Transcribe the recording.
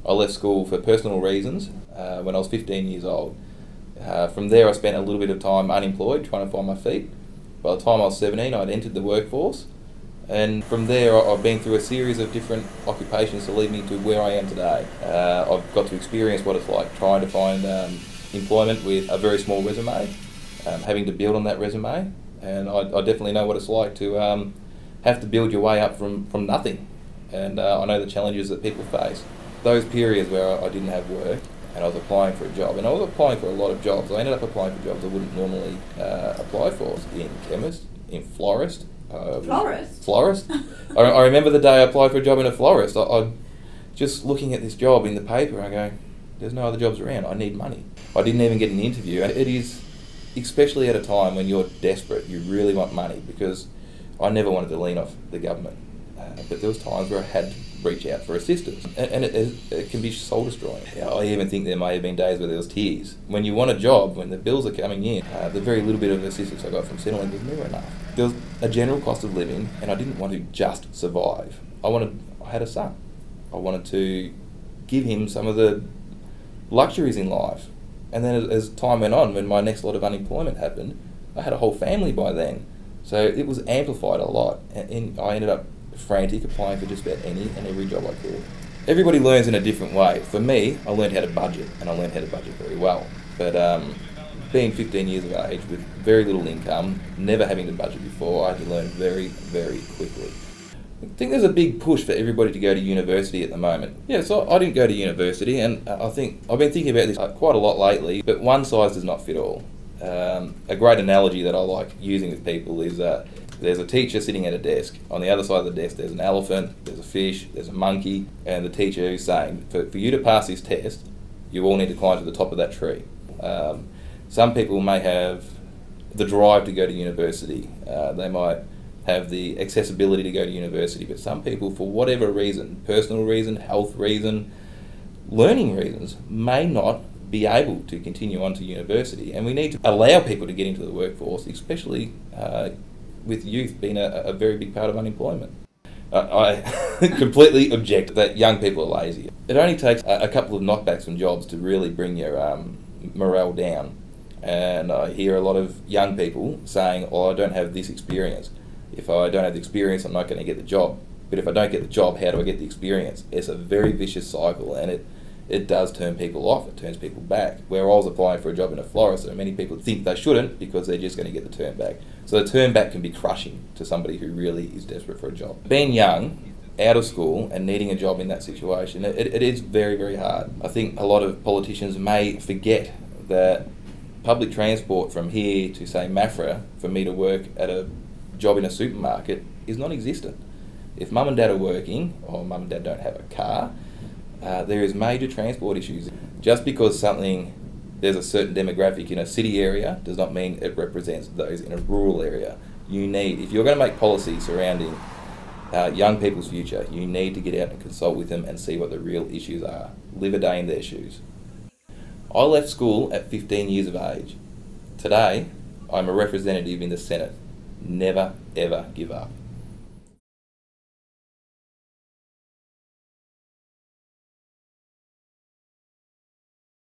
I left school for personal reasons when I was 15 years old. From there I spent a little bit of time unemployed, trying to find my feet. By the time I was 17, I'd entered the workforce, and from there I've been through a series of different occupations to lead me to where I am today. I've got to experience what it's like trying to find employment with a very small resume, having to build on that resume, and I definitely know what it's like to have to build your way up from nothing, and I know the challenges that people face. Those periods where I didn't have work and I was applying for a job, and I was applying for a lot of jobs. I ended up applying for jobs I wouldn't normally apply for, in chemist, in florist. Florist? I remember the day I applied for a job in a florist. I just looking at this job in the paper, I go, there's no other jobs around, I need money. I didn't even get an interview, and it is, especially at a time when you're desperate, you really want money, because I never wanted to lean off the government. But there was times where I had to reach out for assistance, and it can be soul destroying. I even think there may have been days where there was tears. When you want a job, when the bills are coming in, the very little bit of assistance I got from Centrelink was never enough. There was a general cost of living, and I didn't want to just survive. I had a son. I wanted to give him some of the luxuries in life. And then as time went on, when my next lot of unemployment happened, I had a whole family by then. So it was amplified a lot, and I ended up frantic, applying for just about any and every job I could. Everybody learns in a different way. For me, I learned how to budget, and I learned how to budget very well. But being 15 years of age with very little income, never having to budget before, I had to learn very, very quickly. I think there's a big push for everybody to go to university at the moment. Yeah, so I didn't go to university, and I think I've been thinking about this quite a lot lately, but one size does not fit all. A great analogy that I like using with people is there's a teacher sitting at a desk. On the other side of the desk there's an elephant, there's a fish, there's a monkey, and the teacher is saying, for you to pass this test, you all need to climb to the top of that tree. Some people may have the drive to go to university. They might have the accessibility to go to university, but some people, for whatever reason, personal reason, health reason, learning reasons, may not be able to continue on to university, and we need to allow people to get into the workforce, especially with youth being a very big part of unemployment. I completely object that young people are lazy. It only takes a couple of knockbacks from jobs to really bring your morale down, and I hear a lot of young people saying, oh, I don't have this experience. If I don't have the experience, I'm not going to get the job. But if I don't get the job, how do I get the experience? It's a very vicious cycle, and it does turn people off, it turns people back. Where I was applying for a job in a florist, so many people think they shouldn't because they're just going to get the turn back. So the turn back can be crushing to somebody who really is desperate for a job. Being young, out of school, and needing a job in that situation, it is very, very hard. I think a lot of politicians may forget that public transport from here to, say, Maffra, for me to work at a job in a supermarket, is non-existent. If mum and dad are working, or mum and dad don't have a car, there is major transport issues. Just because there's a certain demographic in a city area does not mean it represents those in a rural area. If you're going to make policy surrounding young people's future, you need to get out and consult with them and see what the real issues are. Live a day in their shoes. I left school at 15 years of age. Today, I'm a representative in the Senate. Never, ever give up.